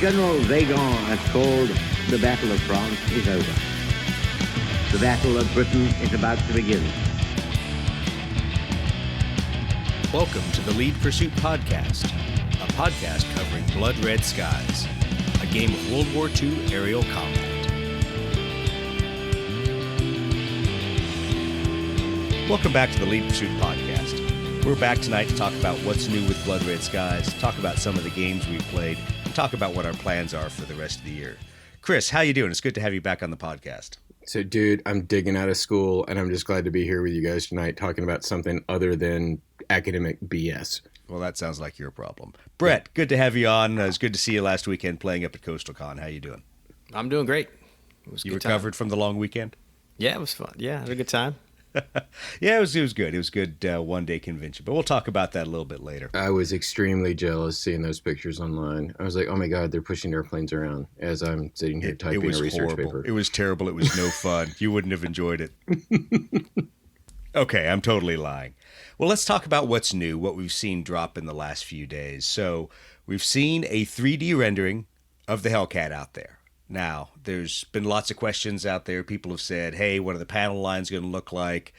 General Weygand has called the Battle of France is over. The Battle of Britain is about to begin. Welcome to the Lead Pursuit Podcast, a podcast covering Blood Red Skies, a game of World War II aerial combat. Welcome back to the Lead Pursuit Podcast. We're back tonight to talk about what's new with Blood Red Skies, talk about some of the games we've played, and talk about what our plans are for the rest of the year. Chris, how you doing? It's good to have you back on the podcast. So, dude, I'm digging out of school, and I'm just glad to be here with you guys tonight talking about something other than academic BS. Well, that sounds like your problem. Brett, good to have you on. It was good to see you last weekend playing up at CoastalCon. How you doing? I'm doing great. It was you recovered from the long weekend? Yeah, it was fun. Yeah, I had a good time. Yeah, it was good. It was a good one-day convention, but we'll talk about that a little bit later. I was extremely jealous seeing those pictures online. I was like, oh my God, they're pushing airplanes around as I'm sitting here typing a research paper. It was terrible. It was no fun. You wouldn't have enjoyed it. Okay, I'm totally lying. Well, let's talk about what's new, what we've seen drop in the last few days. So we've seen a 3D rendering of the Hellcat out there. Now, there's been lots of questions out there. People have said, hey, what are the panel lines going to look like?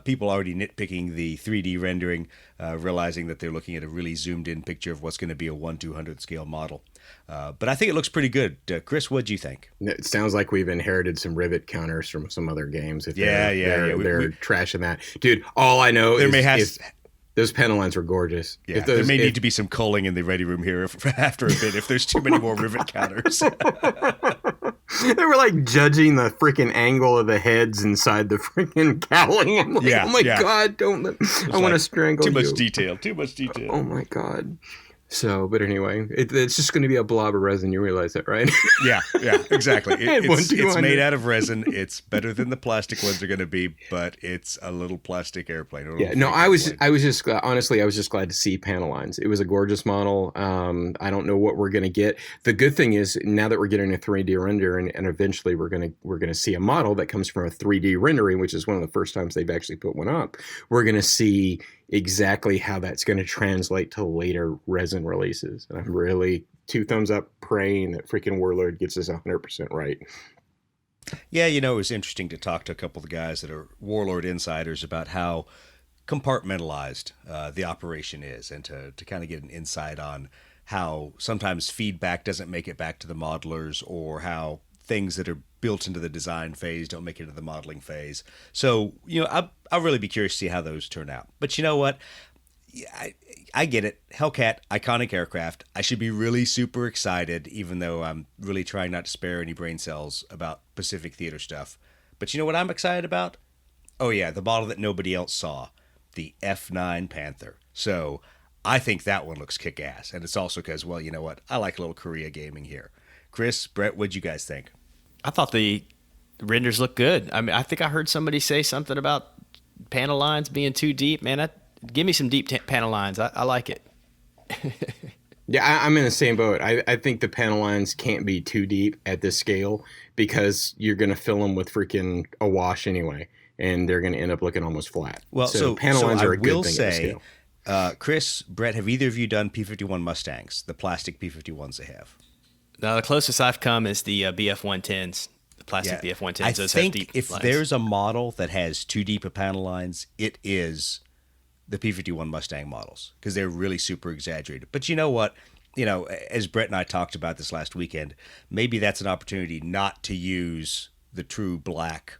People already nitpicking the 3D rendering, realizing that they're looking at a really zoomed-in picture of what's going to be a 1/200 scale model. But I think it looks pretty good. Chris, what'd you think? It sounds like we've inherited some rivet counters from some other games. If Yeah. They're trashing that. Dude, all I know is those panel lines were gorgeous. Yeah, there may need to be some culling in the ready room here after a bit if there's too many more rivet counters. They were like judging the freaking angle of the heads inside the freaking cowling. I'm like, oh my God, don't let I want to strangle you. Too much detail. Oh my God. So, but anyway, it's just going to be a blob of resin. You realize that, right? Yeah, exactly. It's made out of resin. It's better than the plastic ones are going to be, but it's a little plastic airplane. I was just honestly, I was just glad to see panel lines. It was a gorgeous model. I don't know what we're going to get. The good thing is now that we're getting a 3D render, and eventually we're going to see a model that comes from a 3D rendering, which is one of the first times they've actually put one up. We're going to see exactly how that's going to translate to later resin releases. And I'm really 2 thumbs up praying that freaking Warlord gets this 100% right. Yeah, it was interesting to talk to a couple of the guys that are Warlord insiders about how compartmentalized the operation is, and to kind of get an insight on how sometimes feedback doesn't make it back to the modelers, or how things that are built into the design phase don't make it into the modeling phase. So, I'll really be curious to see how those turn out. But you know what? I get it. Hellcat, iconic aircraft. I should be really super excited, even though I'm really trying not to spare any brain cells about Pacific Theater stuff. But you know what I'm excited about? Oh yeah, the model that nobody else saw, the F9 Panther. So I think that one looks kick-ass. And it's also because, well, you know what? I like a little Korea gaming here. Chris, Brett, what'd you guys think? I thought the renders looked good. I mean, I think I heard somebody say something about panel lines being too deep. Man, give me some deep panel lines. I like it. Yeah, I'm in the same boat. I think the panel lines can't be too deep at this scale because you're going to fill them with freaking a wash anyway, and they're going to end up looking almost flat. Well, so panel lines are a good thing at this scale. Chris, Brett, have either of you done P-51 Mustangs, the plastic P-51s they have? No, the closest I've come is the BF-110s, the plastic BF-110s. I Those think have deep if lines. there's a model that has too deep of panel lines, it is the P-51 Mustang models, because they're really super exaggerated. But you know what? As Brett and I talked about this last weekend, maybe that's an opportunity not to use the true black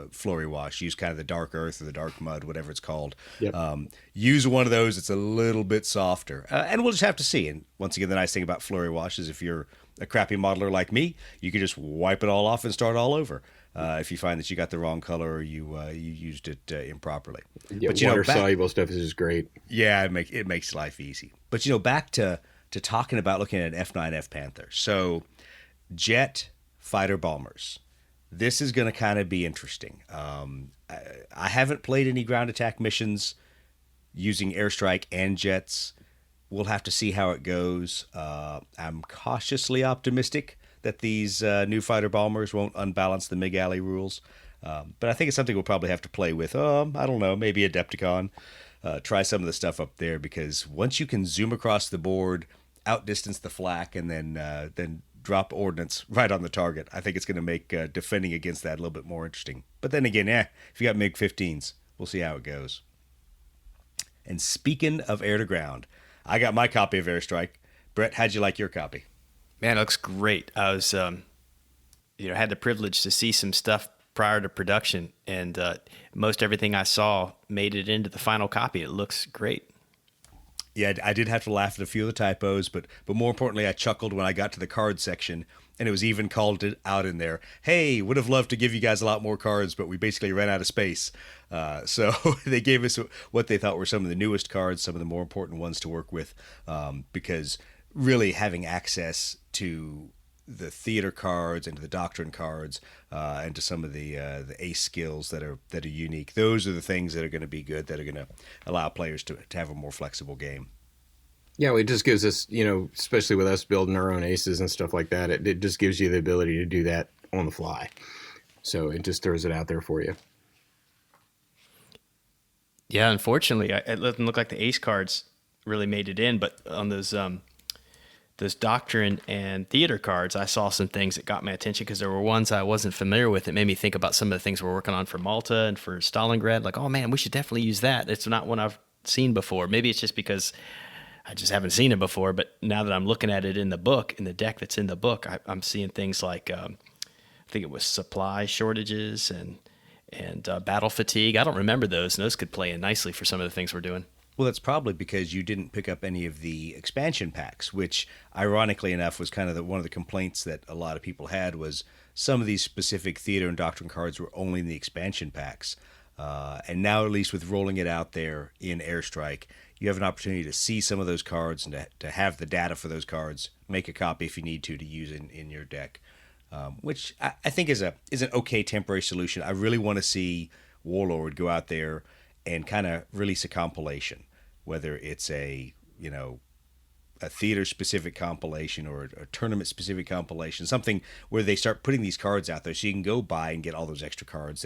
flurry wash. Use kind of the dark earth or the dark mud, whatever it's called. Yep. Use one of those. It's a little bit softer. And we'll just have to see. And once again, the nice thing about flurry wash is if you're a crappy modeler like me, you can just wipe it all off and start all over. If you find that you got the wrong color or you used it improperly. Yeah, but water-soluble stuff is just great. Yeah, it makes life easy. But back to talking about looking at an F9F Panther. So, jet fighter bombers. This is going to kind of be interesting. I haven't played any ground attack missions using airstrike and jets. We'll have to see how it goes. I'm cautiously optimistic that these new fighter bombers won't unbalance the MiG Alley rules. But I think it's something we'll probably have to play with. I don't know, maybe Adepticon. Try some of the stuff up there, because once you can zoom across the board outdistance the flak and then drop ordnance right on the target. I think it's going to make defending against that a little bit more interesting. But then again, if you got MiG-15s, we'll see how it goes. And speaking of air to ground, I got my copy of Airstrike. Brett, how'd you like your copy? Man, it looks great. I was, had the privilege to see some stuff prior to production, and most everything I saw made it into the final copy. It looks great. Yeah, I did have to laugh at a few of the typos, but more importantly, I chuckled when I got to the card section, and it was even called out in there, hey, would have loved to give you guys a lot more cards, but we basically ran out of space. So they gave us what they thought were some of the newest cards, some of the more important ones to work with, because really having access to the theater cards and to the doctrine cards and to some of the ace skills that are unique. Those are the things that are going to be good, that are going to allow players to have a more flexible game. Yeah, well, it just gives us, especially with us building our own aces and stuff like that, it just gives you the ability to do that on the fly. So it just throws it out there for you. Yeah, unfortunately, it doesn't look like the ace cards really made it in, but on those doctrine and theater cards, I saw some things that got my attention because there were ones I wasn't familiar with. It made me think about some of the things we're working on for Malta and for Stalingrad. Like, oh man, we should definitely use that. It's not one I've seen before. Maybe it's just because I just haven't seen it before. But now that I'm looking at it in the book, in the deck that's in the book, I'm seeing things like I think it was supply shortages and battle fatigue. I don't remember those, and those could play in nicely for some of the things we're doing. Well, that's probably because you didn't pick up any of the expansion packs, which, ironically enough, was kind of one of the complaints that a lot of people had was some of these specific theater and doctrine cards were only in the expansion packs. And now, at least with rolling it out there in Airstrike, you have an opportunity to see some of those cards and to have the data for those cards, make a copy if you need to use in your deck, which I think is an okay temporary solution. I really want to see Warlord go out there and kind of release a compilation, whether it's a theater-specific compilation or a tournament-specific compilation, something where they start putting these cards out there so you can go buy and get all those extra cards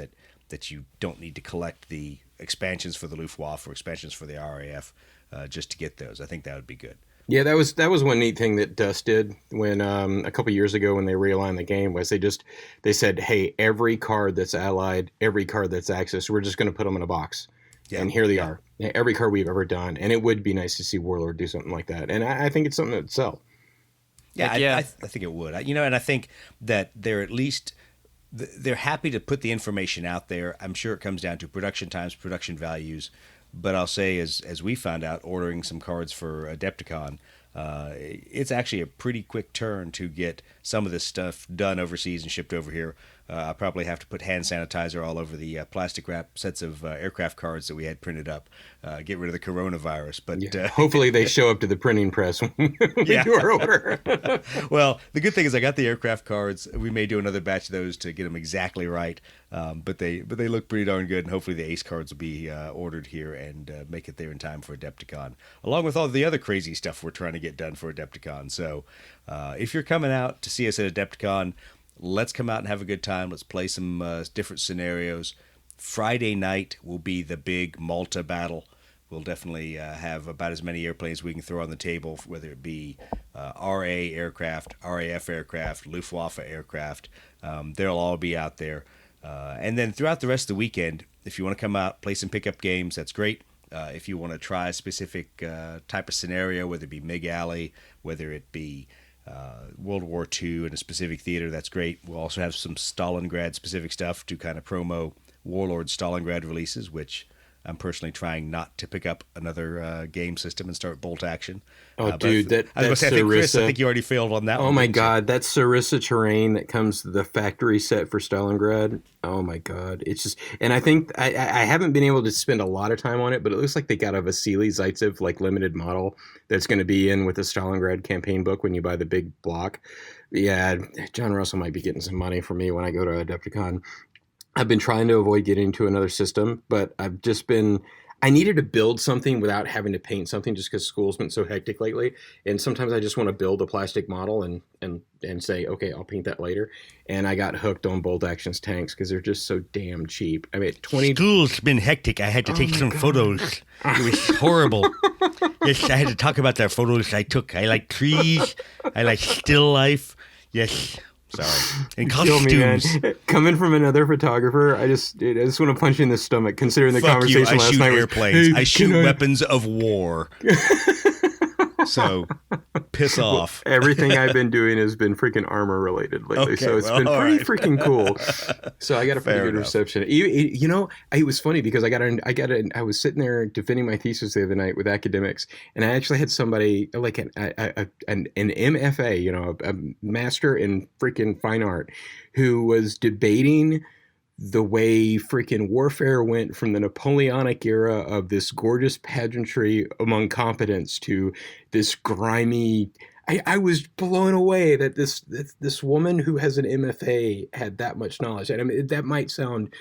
that you don't need to collect the expansions for the Luftwaffe or expansions for the RAF just to get those. I think that would be good. Yeah, that was one neat thing that Dust did when a couple years ago when they realigned the game was they said, hey, every card that's allied, every card that's Axis, we're just going to put them in a box. Yeah, and here they are. Every card we've ever done. And it would be nice to see Warlord do something like that. And I think it's something that would sell. Yeah, I think it would. And I think that they're at least they're happy to put the information out there. I'm sure it comes down to production times, production values. But I'll say, as we found out, ordering some cards for Adepticon, it's actually a pretty quick turn to get some of this stuff done overseas and shipped over here. I probably have to put hand sanitizer all over the plastic wrap sets of aircraft cards that we had printed up, get rid of the coronavirus. But hopefully they show up to the printing press when we do our order. Well, the good thing is I got the aircraft cards. We may do another batch of those to get them exactly right. But they look pretty darn good, and hopefully the ace cards will be ordered here and make it there in time for Adepticon, along with all the other crazy stuff we're trying to get done for Adepticon. So if you're coming out to see us at Adepticon, let's come out and have a good time. Let's play some different scenarios. Friday night will be the big Malta battle. We'll definitely have about as many airplanes we can throw on the table, whether it be RA aircraft, RAF aircraft, Luftwaffe aircraft. They'll all be out there. And then throughout the rest of the weekend, if you want to come out, play some pickup games, that's great. If you want to try a specific type of scenario, whether it be MiG Alley, whether it be World War II in a specific theater, that's great. We'll also have some Stalingrad-specific stuff to kind of promo Warlord Stalingrad releases, which I'm personally trying not to pick up another game system and start bolt action. Oh, dude, I think Chris, I think you already failed on that one. Oh, my God. That Sarissa terrain that comes to the factory set for Stalingrad. Oh, my God. It's just, and I think I haven't been able to spend a lot of time on it, but it looks like they got a Vasily Zaitsev limited model that's going to be in with the Stalingrad campaign book when you buy the big block. Yeah, John Russell might be getting some money from me when I go to Adepticon. I've been trying to avoid getting into another system, but I needed to build something without having to paint something just because school's been so hectic lately. And sometimes I just want to build a plastic model and say, okay, I'll paint that later. And I got hooked on Bolt Actions tanks because they're just so damn cheap. I mean, 20. School's been hectic. I had to take some photos. It was horrible. Yes, I had to talk about the photos I took. I like trees. I like still life. Yes. Sorry. And Kill me, man. costumes. Coming from another photographer, I just want to punch you in the stomach. Considering the Fuck you. conversation I last shoot night was, airplanes. "Hey, I shoot can weapons of war. So, piss off. Everything I've been doing has been freaking armor related lately, Okay, so it's well, been all pretty right. freaking cool. So I got a pretty Fair good enough. reception. It was funny because I was sitting there defending my thesis the other night with academics, and I actually had somebody like an MFA, a master in freaking fine art, who was debating the way freaking warfare went from the Napoleonic era of this gorgeous pageantry among competence to this grimy. I was blown away that this woman who has an MFA had that much knowledge. And I mean, that might sound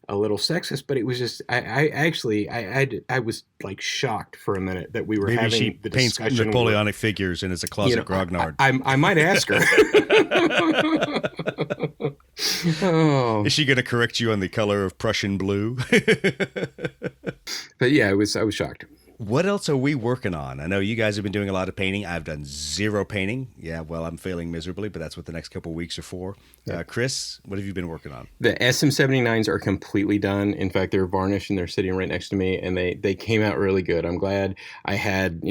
a little sexist, but it was just I was like shocked for a minute that we were Maybe having she the paints discussion. Napoleonic figures and is a closet grognard. I might ask her. Oh. Is she going to correct you on the color of Prussian blue? But yeah, I was shocked. What else are we working on? I know you guys have been doing a lot of painting. I've done zero painting. Yeah, well, I'm failing miserably, but that's what the next couple of weeks are for. Chris, what have you been working on? The SM79s are completely done. In fact, they're varnished and they're sitting right next to me, and they came out really good. I'm glad I had,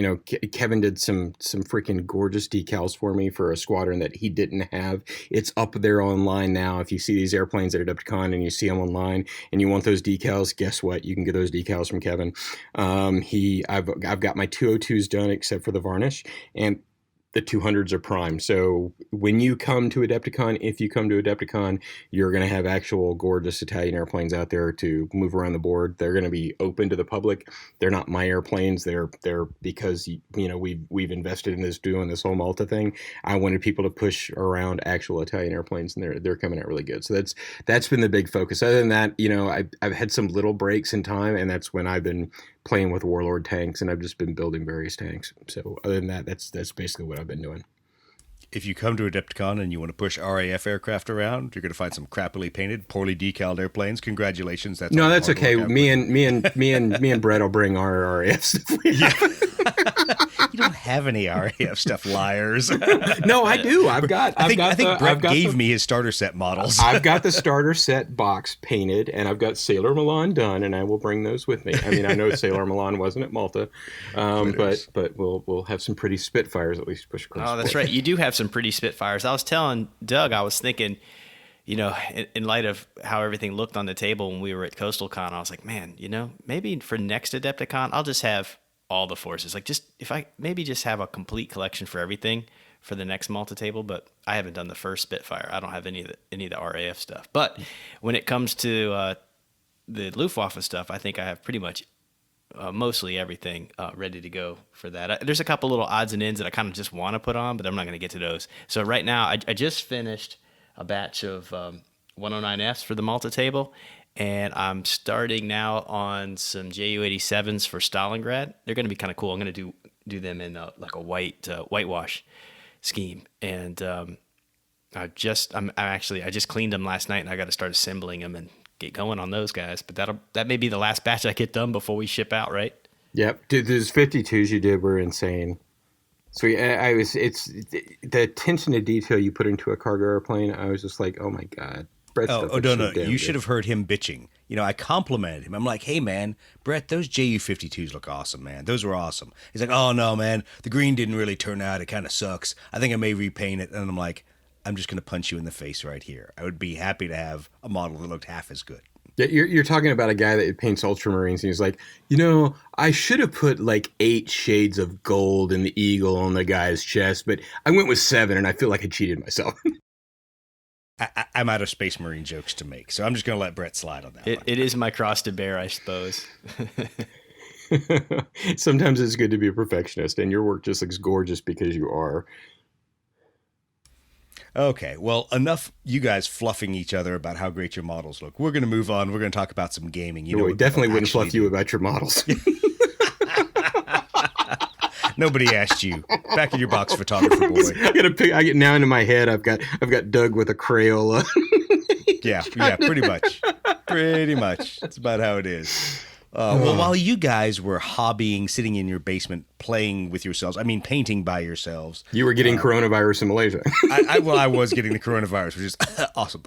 Kevin did some freaking gorgeous decals for me for a squadron that he didn't have. It's up there online now. If you see these airplanes at Adepticon and you see them online and you want those decals, guess what? You can get those decals from Kevin. I've got my 202s done except for the varnish, and the 200s are prime. So when you come to Adepticon, if you come to Adepticon, you're going to have actual gorgeous Italian airplanes out there to move around the board. They're going to be open to the public. They're not my airplanes. They're because we've invested in doing this whole Malta thing. I wanted people to push around actual Italian airplanes, and they're coming out really good. So that's been the big focus. Other than that, I've had some little breaks in time, and that's when I've been playing with Warlord tanks, and I've just been building various tanks. So other than that, that's basically what I've been doing. If you come to Adepticon and you want to push RAF aircraft around, you're going to find some crappily painted, poorly decaled airplanes. Congratulations. That's okay. Me and Brett will bring our RAF stuff. You don't have any RAF stuff, liars. No, I do. I think Brett gave me his starter set models. I've got the starter set box painted, and I've got Sailor Milan done, and I will bring those with me. I mean, I know Sailor Milan wasn't at Malta, but we'll have some pretty Spitfires at least push across. Oh, that's right. You do have some pretty Spitfires. I was telling Doug, I was thinking, in light of how everything looked on the table when we were at CoastalCon, I was like, man, maybe for next Adepticon, I'll just have all the forces. Like, if I maybe just have a complete collection for everything for the next Malta table. But I haven't done the first Spitfire. I don't have any of the RAF stuff. But when it comes to the Luftwaffe stuff, I think I have pretty much mostly everything ready to go for that. There's a couple little odds and ends that I kind of just want to put on, but I'm not going to get to those. So right now, I just finished a batch of 109Fs for the Malta table, and I'm starting now on some Ju-87s for Stalingrad. They're going to be kind of cool. I'm going to do them in like a whitewash scheme, and I just cleaned them last night, and I got to start assembling them and get going on those guys. But that may be the last batch I get done before we ship out, right? Yep. Dude, those 52s you did were insane. So it's the attention to detail you put into a cargo airplane. I was just like, oh my God. No. You should have heard him bitching. I complimented him. I'm like, hey, man, Brett, those Ju-52s look awesome, man. Those were awesome. He's like, oh, no, man, the green didn't really turn out. It kind of sucks. I think I may repaint it. And I'm like, I'm just going to punch you in the face right here. I would be happy to have a model that looked half as good. Yeah, you're talking about a guy that paints ultramarines, and he's like, I should have put like 8 shades of gold in the eagle on the guy's chest, but I went with 7, and I feel like I cheated myself. I'm out of Space Marine jokes to make, so I'm just going to let Brett slide on that one. It is my cross to bear, I suppose. Sometimes it's good to be a perfectionist, and your work just looks gorgeous because you are. Okay, well, enough you guys fluffing each other about how great your models look. We're going to move on. We're going to talk about some gaming. You know, we what definitely people wouldn't actually fluff you do. about your models. Nobody asked you. Back in your box, photographer boy. I get now into my head. I've got Doug with a Crayola. Yeah, pretty much. Pretty much. That's about how it is. Well, while you guys were hobbying, sitting in your basement, playing with yourselves, I mean, painting by yourselves. You were getting coronavirus in Malaysia. I was getting the coronavirus, which is awesome.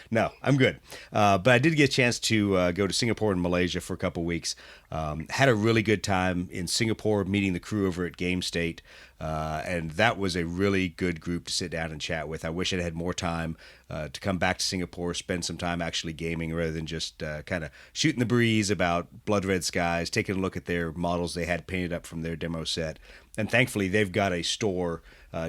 No, I'm good. But I did get a chance to go to Singapore and Malaysia for a couple weeks. Had a really good time in Singapore, meeting the crew over at Game State. And that was a really good group to sit down and chat with. I wish I'd had more time to come back to Singapore, spend some time actually gaming rather than just kind of shooting the breeze about Blood Red Skies, taking a look at their models they had painted up from their demo set. And thankfully, they've got a store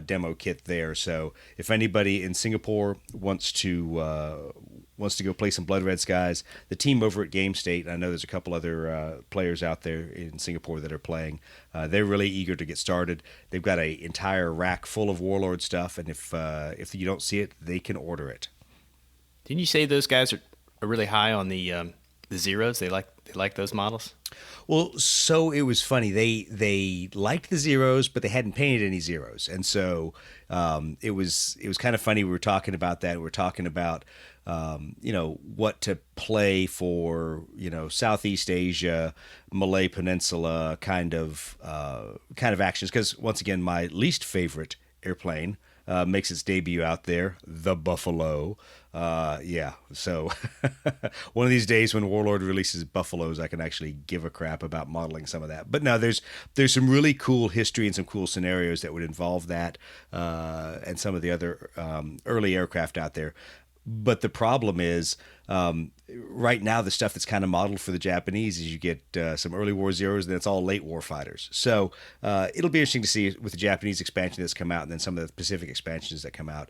demo kit there. So if anybody in Singapore wants to go play some Blood Red Skies, the team over at Game State, and I know there's a couple other players out there in Singapore that are playing, they're really eager to get started. They've got an entire rack full of Warlord stuff, and if you don't see it, they can order it. Didn't you say those guys are really high on the Zeros? They like those models? Well, so it was funny. They liked the Zeros, but they hadn't painted any Zeros, and so it was kind of funny. We were talking about that. We were talking about what to play for, Southeast Asia, Malay Peninsula kind of actions. Because once again, my least favorite airplane makes its debut out there, the Buffalo. So one of these days when Warlord releases Buffaloes, I can actually give a crap about modeling some of that. But no, there's some really cool history and some cool scenarios that would involve that and some of the other early aircraft out there. But the problem is, right now, the stuff that's kind of modeled for the Japanese is you get some early war Zeros, and then it's all late war fighters. So it'll be interesting to see with the Japanese expansion that's come out, and then some of the Pacific expansions that come out,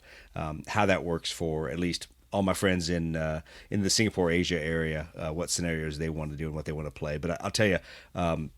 how that works for at least all my friends in the Singapore, Asia area, what scenarios they want to do and what they want to play. But I'll tell you,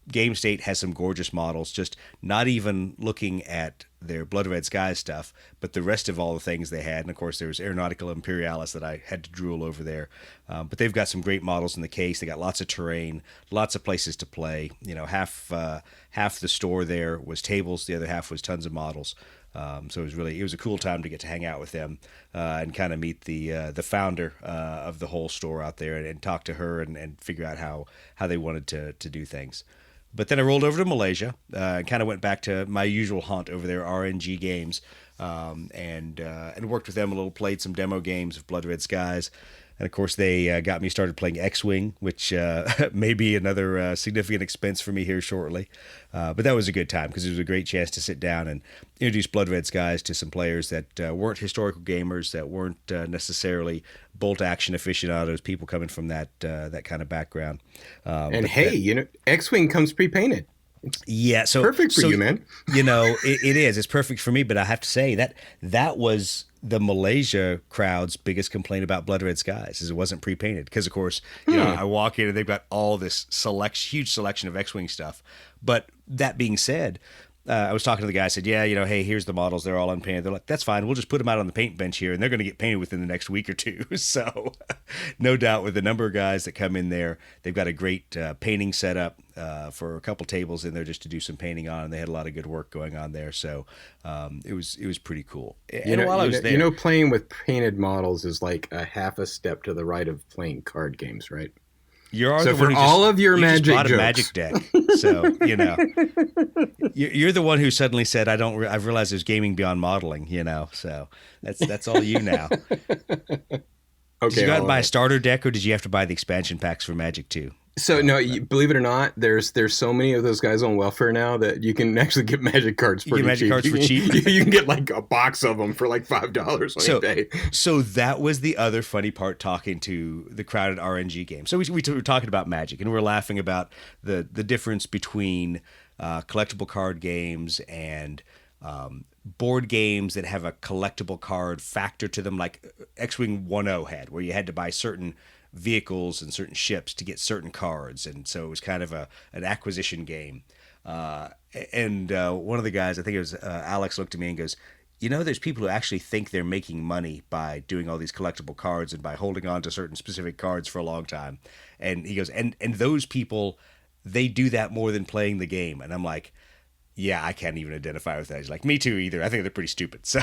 Game State has some gorgeous models, just not even looking at their Blood Red Skies stuff, but the rest of all the things they had. And of course, there was Aeronautical Imperialis that I had to drool over there. But they've got some great models in the case. They got lots of terrain, lots of places to play. Half the store there was tables, the other half was tons of models. So it was a cool time to get to hang out with them and kind of meet the founder of the whole store out there and talk to her and figure out how they wanted to do things. But then I rolled over to Malaysia and kind of went back to my usual haunt over there, RNG Games, and worked with them a little, played some demo games of Blood Red Skies. And, of course, they got me started playing X-Wing, which may be another significant expense for me here shortly. But that was a good time because it was a great chance to sit down and introduce Blood Red Skies to some players that weren't historical gamers, that weren't necessarily bolt-action aficionados, people coming from that kind of background. X-Wing comes pre-painted. Yeah, so perfect for you, man. It is. It's perfect for me, but I have to say that was the Malaysia crowd's biggest complaint about Blood Red Skies is it wasn't pre-painted. Because, of course, I walk in and they've got all this huge selection of X-Wing stuff. But that being said, I was talking to the guy. I said, hey, here's the models. They're all unpainted. They're like, that's fine. We'll just put them out on the paint bench here, and they're going to get painted within the next week or two. So no doubt with the number of guys that come in there, they've got a great painting setup for a couple tables in there just to do some painting on, and they had a lot of good work going on there. So it was pretty cool. And while I was there, playing with painted models is like a half a step to the right of playing card games, right? So for all of your magic bought jokes, a magic deck. So you're the one who suddenly said, I've realized there's gaming beyond modeling. So that's all you now. Okay, did you go out and buy a starter deck, or did you have to buy the expansion packs for Magic 2? So no, believe it or not, there's so many of those guys on welfare now that you can actually get magic cards for cheap. You can get like a box of them for like $5 on eBay. So that was the other funny part talking to the crowd at RNG Games. So we were talking about Magic, and we were laughing about the difference between collectible card games and board games that have a collectible card factor to them, like X-Wing 1.0 had, where you had to buy certain vehicles and certain ships to get certain cards, and so it was kind of an acquisition game. And one of the guys, I think it was Alex, looked at me and goes, there's people who actually think they're making money by doing all these collectible cards and by holding on to certain specific cards for a long time. And he goes, and those people, they do that more than playing the game. And I'm like, yeah, I can't even identify with that. He's like, me too either. I think they're pretty stupid. So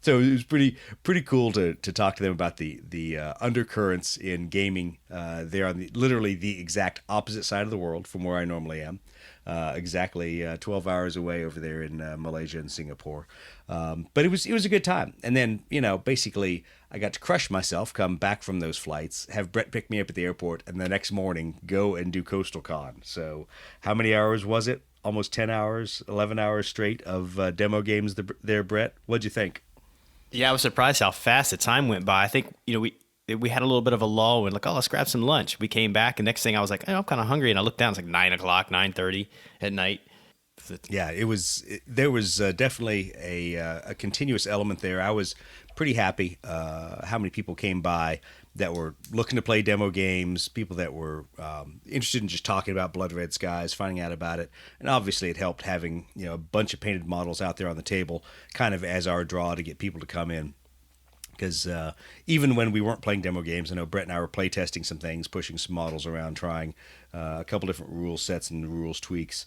so it was pretty cool to talk to them about the undercurrents in gaming. They're on literally the exact opposite side of the world from where I normally am. Exactly 12 hours away over there in Malaysia and Singapore. But it was a good time. And then, basically I got to crush myself, come back from those flights, have Brett pick me up at the airport, and the next morning go and do CoastalCon. So how many hours was it? Almost 10 hours, 11 hours straight of demo games there, Brett. What'd you think? Yeah, I was surprised how fast the time went by. I think, we had a little bit of a lull and let's grab some lunch. We came back, and next thing I was like, I'm kind of hungry. And I looked down, it's like 9 o'clock, 9:30 at night. Yeah, there was definitely a continuous element there. I was pretty happy how many people came by that were looking to play demo games, people that were interested in just talking about Blood Red Skies, finding out about it. And obviously it helped having, a bunch of painted models out there on the table kind of as our draw to get people to come in. Because even when we weren't playing demo games, I know Brett and I were play testing some things, pushing some models around, trying a couple different rule sets and rules tweaks.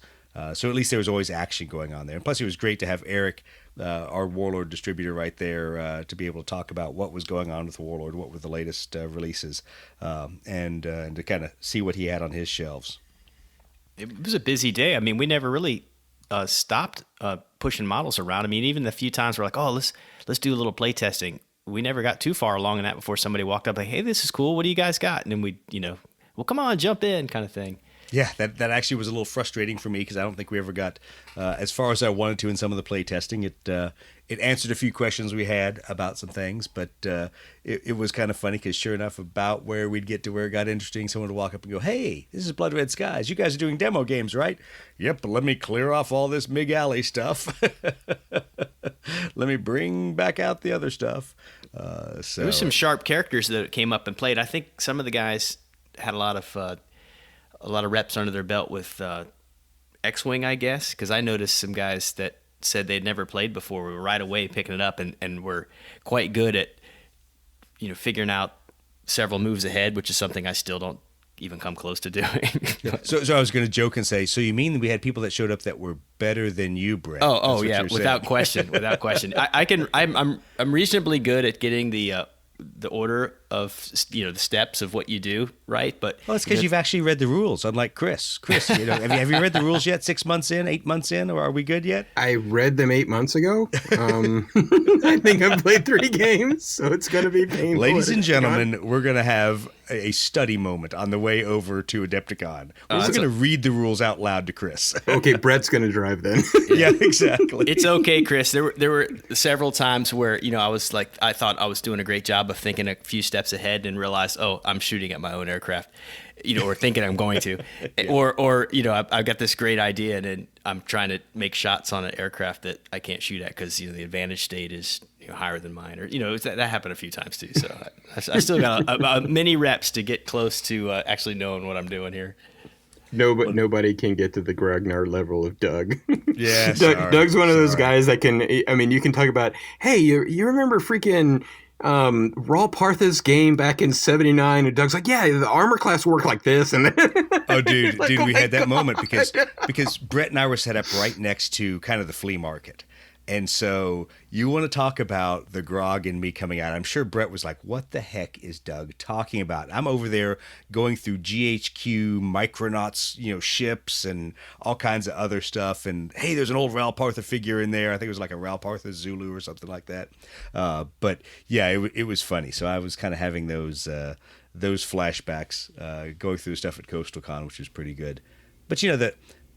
So at least there was always action going on there. And plus it was great to have Eric, our Warlord distributor right there, to be able to talk about what was going on with Warlord, what were the latest releases, and to kind of see what he had on his shelves. It was a busy day. I mean, we never really stopped pushing models around. I mean, even the few times we're like, let's do a little play testing. We never got too far along in that before somebody walked up like, hey, this is cool. What do you guys got? And then we, well, come on, jump in kind of thing. Yeah, that actually was a little frustrating for me because I don't think we ever got as far as I wanted to in some of the play testing. It answered a few questions we had about some things, but it was kind of funny because sure enough, about where we'd get to where it got interesting, someone would walk up and go, hey, this is Blood Red Skies. You guys are doing demo games, right? Yep, but let me clear off all this Mig Alley stuff. Let me bring back out the other stuff. So there was some sharp characters that came up and played. I think some of the guys had a lot of reps under their belt with X-Wing, I guess, because I noticed some guys that said they'd never played before were right away picking it up and were quite good at, figuring out several moves ahead, which is something I still don't even come close to doing. So I was going to joke and say, so you mean we had people that showed up that were better than you, Brett? Oh yeah, without question. I'm reasonably good at getting the order of the steps of what you do, right? But it's because you've actually read the rules, unlike Chris. Have you read the rules yet? 6 months in, 8 months in, or are we good yet? I read them 8 months ago. I think I've played 3 games, so it's going to be painful. Ladies and gentlemen, we're going to have a study moment on the way over to Adepticon. We're going to read the rules out loud to Chris. Okay, Brett's going to drive then. Yeah, exactly. It's okay, Chris. There were several times where I thought I was doing a great job of thinking a few steps ahead and realized, I'm shooting at my own aircraft, or thinking I'm going to, or I've got this great idea and then I'm trying to make shots on an aircraft that I can't shoot at because the advantage state is higher than mine, or that happened a few times too. So I still got a many reps to get close to actually knowing what I'm doing here. Nobody can get to the Grognar level of Doug. Yeah, Doug's one of those guys that can. I mean, you can talk about, hey, you remember freaking Raul Partha's game back in '79, and Doug's like, yeah, the armor class worked like this, and oh, dude, we had that moment because Brett and I were set up right next to kind of the flea market. And so you want to talk about the grog in me coming out. I'm sure Brett was like, what the heck is Doug talking about? I'm over there going through GHQ, Micronauts, ships and all kinds of other stuff. And, hey, there's an old Raul Partha figure in there. I think it was like a Raul Partha Zulu or something like that. But, yeah, it was funny. So I was kind of having those flashbacks going through stuff at CoastalCon, which was pretty good. But,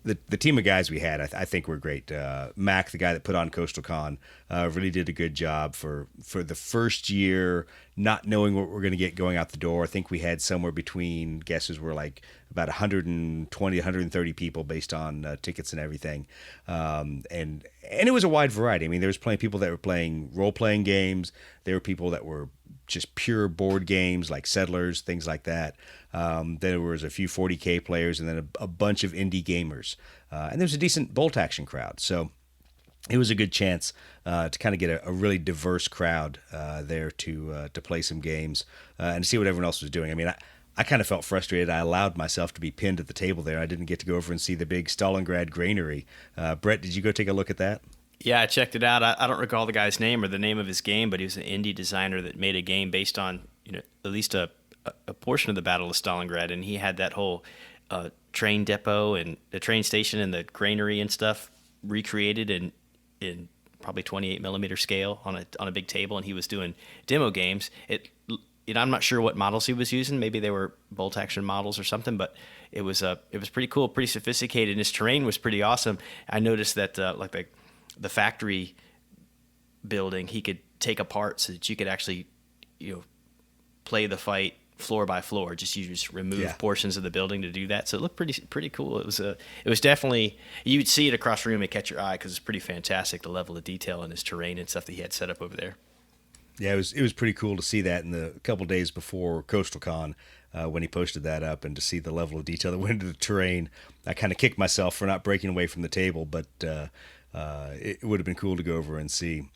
the team of guys we had, I think were great. Mac, the guy that put on CoastalCon, really did a good job for the first year, not knowing what we're going to get going out the door. I think we had somewhere between, guesses were like about 120, 130 people based on tickets and everything. And it was a wide variety. I mean, there was plenty of people that were playing role-playing games. There were people that were just pure board games like Settlers, things like that. There was a few 40K players and then a bunch of indie gamers. And there was a decent bolt action crowd. So it was a good chance to kind of get a really diverse crowd there to play some games and to see what everyone else was doing. I mean, I kind of felt frustrated. I allowed myself to be pinned at the table there. I didn't get to go over and see the big Stalingrad granary. Brett, did you go take a look at that? Yeah, I checked it out. I don't recall the guy's name or the name of his game, but he was an indie designer that made a game based on, at least a portion of the Battle of Stalingrad, and he had that whole train depot and the train station and the granary and stuff recreated in probably 28 millimeter scale on a big table, and he was doing demo games. I'm not sure what models he was using. Maybe they were bolt action models or something, but it was pretty cool, pretty sophisticated, and his terrain was pretty awesome. I noticed that like the factory building he could take apart so that you could actually play the fight floor by floor. You just remove portions of the building to do that. So it looked pretty cool. It was definitely, you would see it across the room and catch your eye because it's pretty fantastic, the level of detail in his terrain and stuff that he had set up over there. Yeah, it was pretty cool to see that in the couple days before CoastalCon when he posted that up, and to see the level of detail that went into the terrain. I kind of kicked myself for not breaking away from the table, but it would have been cool to go over and see.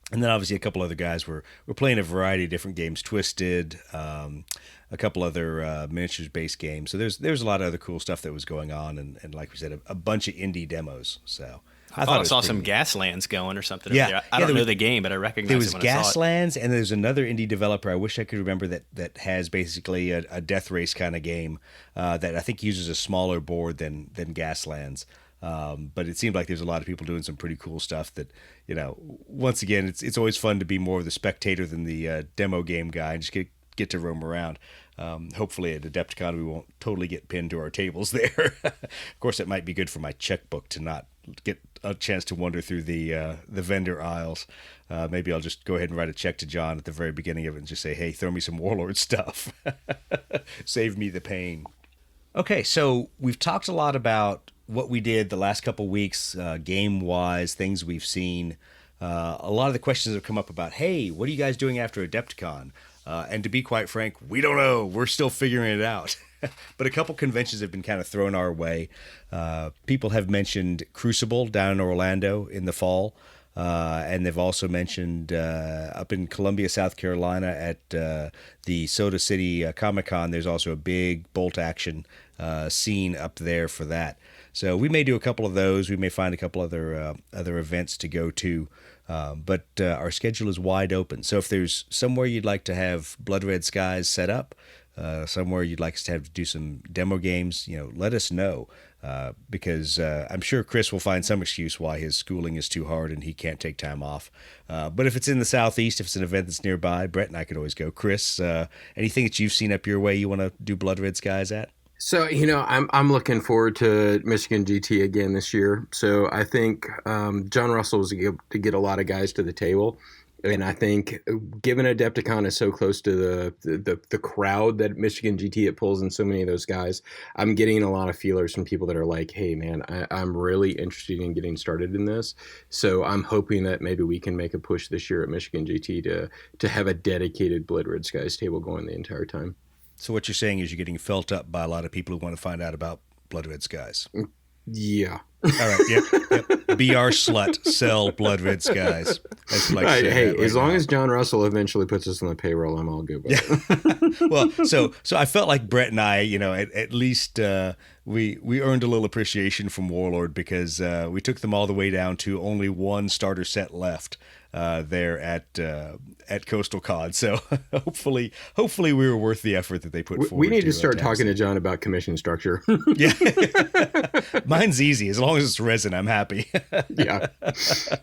And then obviously a couple other guys were playing a variety of different games, Twisted, a couple other miniatures-based games. So there's a lot of other cool stuff that was going on, and like we said, a bunch of indie demos. So I thought I saw some Gaslands going or something. Yeah, over there. I don't know the game, but I recognize there was it when I saw it. Gaslands, and there's another indie developer I wish I could remember that has basically a death race kind of game that I think uses a smaller board than Gaslands. But it seemed like there's a lot of people doing some pretty cool stuff that, once again, it's always fun to be more of the spectator than the demo game guy and just get to roam around. Hopefully at Adepticon we won't totally get pinned to our tables there. Of course, it might be good for my checkbook to not get a chance to wander through the vendor aisles. Maybe I'll just go ahead and write a check to John at the very beginning of it and just say, hey, throw me some Warlord stuff. Save me the pain. Okay, so we've talked a lot about what we did the last couple weeks, game-wise, things we've seen. A lot of the questions have come up about, hey, what are you guys doing after Adepticon? And to be quite frank, we don't know. We're still figuring it out. But a couple conventions have been kind of thrown our way. People have mentioned Crucible down in Orlando in the fall. And they've also mentioned up in Columbia, South Carolina at the Soda City Comic-Con, there's also a big bolt action scene up there for that. So we may do a couple of those. We may find a couple other events to go to. But our schedule is wide open. So if there's somewhere you'd like to have Blood Red Skies set up, somewhere you'd like us to have to do some demo games, let us know. Because I'm sure Chris will find some excuse why his schooling is too hard and he can't take time off. But if it's in the Southeast, if it's an event that's nearby, Brett and I could always go. Chris, anything that you've seen up your way you want to do Blood Red Skies at? So, I'm looking forward to Michigan GT again this year. So I think John Russell was to get a lot of guys to the table. And I think given Adepticon is so close to the crowd that Michigan GT it pulls in so many of those guys, I'm getting a lot of feelers from people that are like, hey, man, I'm really interested in getting started in this. So I'm hoping that maybe we can make a push this year at Michigan GT to have a dedicated Blood Red Skies table going the entire time. So what you're saying is you're getting felt up by a lot of people who want to find out about Blood Red Skies. Yeah. All right. Yep. Be our slut. Sell Blood Red Skies. That's what I like to say. Hey, right as long now. as John Russell eventually puts us on the payroll, I'm all good with it. Well, so I felt like Brett and I, at least we earned a little appreciation from Warlord because we took them all the way down to only one starter set left there at CoastalCon. So hopefully we were worth the effort that they put forward. We need to start talking to John about commission structure. Yeah, mine's easy as long as it's resin. I'm happy. Yeah, that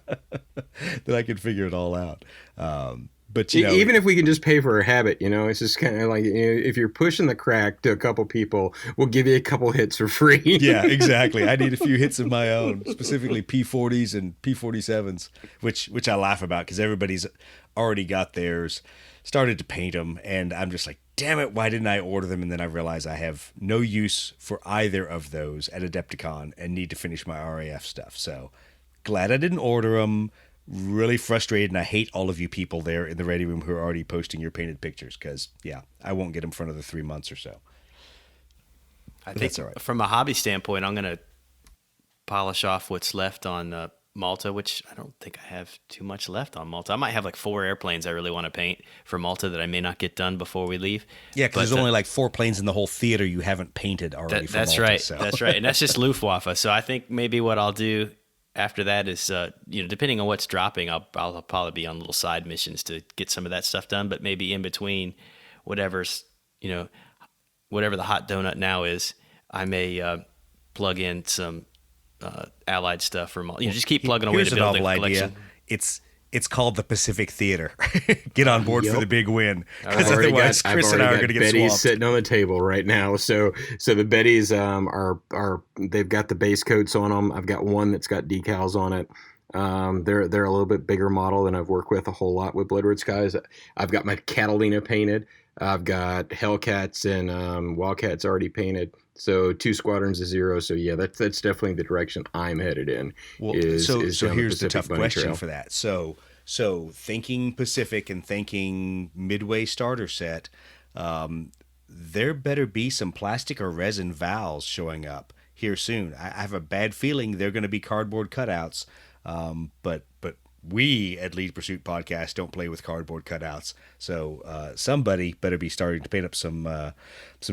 I can figure it all out. But even if we can just pay for a habit, it's just kind of like if you're pushing the crack to a couple people, we'll give you a couple hits for free. Yeah, exactly. I need a few hits of my own, specifically P40s and P47s, which I laugh about because everybody's already got theirs, started to paint them, and I'm just like, damn it, why didn't I order them? And then I realize I have no use for either of those at Adepticon and need to finish my RAF stuff. So glad I didn't order them. Really frustrated, and I hate all of you people there in the ready room who are already posting your painted pictures because, I won't get them for another 3 months or so. I think that's all right. From a hobby standpoint, I'm going to polish off what's left on Malta, which I don't think I have too much left on Malta. I might have like 4 airplanes I really want to paint for Malta that I may not get done before we leave. Yeah, because there's only like 4 planes in the whole theater you haven't painted already. That's Malta, right. So. That's right. And that's just Luftwaffe. So I think maybe what I'll do after that is, depending on what's dropping, I'll probably be on little side missions to get some of that stuff done. But maybe in between, whatever's, whatever the hot donut now is, I may plug in some allied stuff for Malta. Just keep plugging away to build a collection. Idea. It's called the Pacific Theater. Get on board for the big win, because otherwise Chris and I are going to get Betty's swamped. sitting on the table right now. So the Bettys are they've got the base coats on them. I've got one that's got decals on it. They're a little bit bigger model than I've worked with a whole lot with Blood Red Skies. I've got my Catalina painted. I've got Hellcats and Wildcats already painted. So 2 squadrons of 0. So yeah, that's definitely the direction I'm headed in. Well, so here's the tough question trail. for that. So thinking Pacific and thinking Midway starter set, there better be some plastic or resin valves showing up here soon. I have a bad feeling they're going to be cardboard cutouts, but we at Lead Pursuit Podcast don't play with cardboard cutouts. So somebody better be starting to paint up some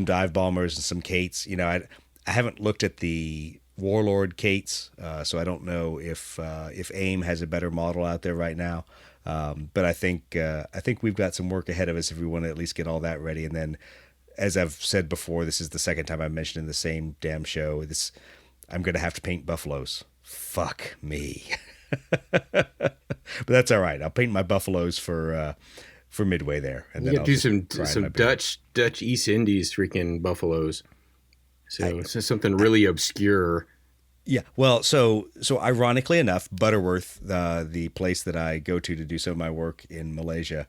dive bombers and some Kates. I haven't looked at the Warlord Kates, so I don't know if AIM has a better model out there right now. But I think we've got some work ahead of us if we want to at least get all that ready. And then, as I've said before, this is the second time I've mentioned in the same damn show, I'm going to have to paint buffaloes. Fuck me. But that's all right. I'll paint my buffaloes for Midway there, and then I'll do some Dutch East Indies freaking buffaloes. So something really obscure. Yeah. Well, so ironically enough, Butterworth, the place that I go to do some of my work in Malaysia,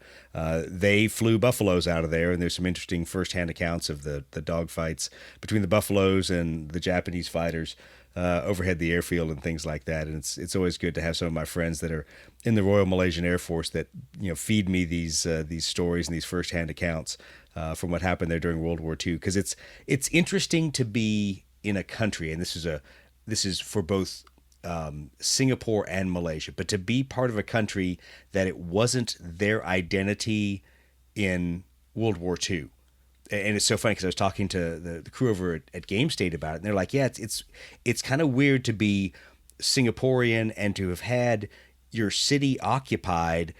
they flew buffaloes out of there, and there's some interesting firsthand accounts of the dogfights between the buffaloes and the Japanese fighters overhead the airfield and things like that. And it's always good to have some of my friends that are in the Royal Malaysian Air Force that feed me these stories and these firsthand accounts from what happened there during World War II. Because it's interesting to be in a country, and this is for both Singapore and Malaysia, but to be part of a country that it wasn't their identity in World War II. And it's so funny because I was talking to the crew over at Game State about it, and they're like, yeah, it's kind of weird to be Singaporean and to have had your city occupied,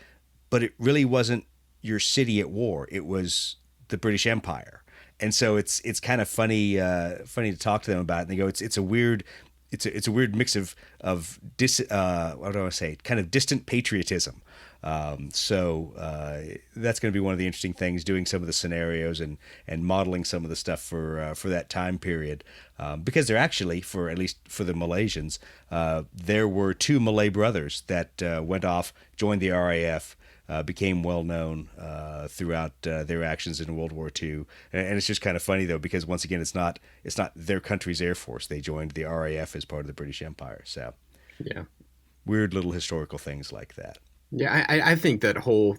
but it really wasn't your city at war. It was the British Empire. And so it's kind of funny to talk to them about it. And they go, it's a weird mix of what do I say? Kind of distant patriotism. So that's going to be one of the interesting things, doing some of the scenarios and modeling some of the stuff for that time period, because they're actually, at least for the Malaysians, there were 2 Malay brothers that went off, joined the RAF, became well known throughout their actions in World War II, and it's just kind of funny though, because once again, it's not their country's air force. They joined the RAF as part of the British Empire. So yeah, weird little historical things like that. Yeah, I think that whole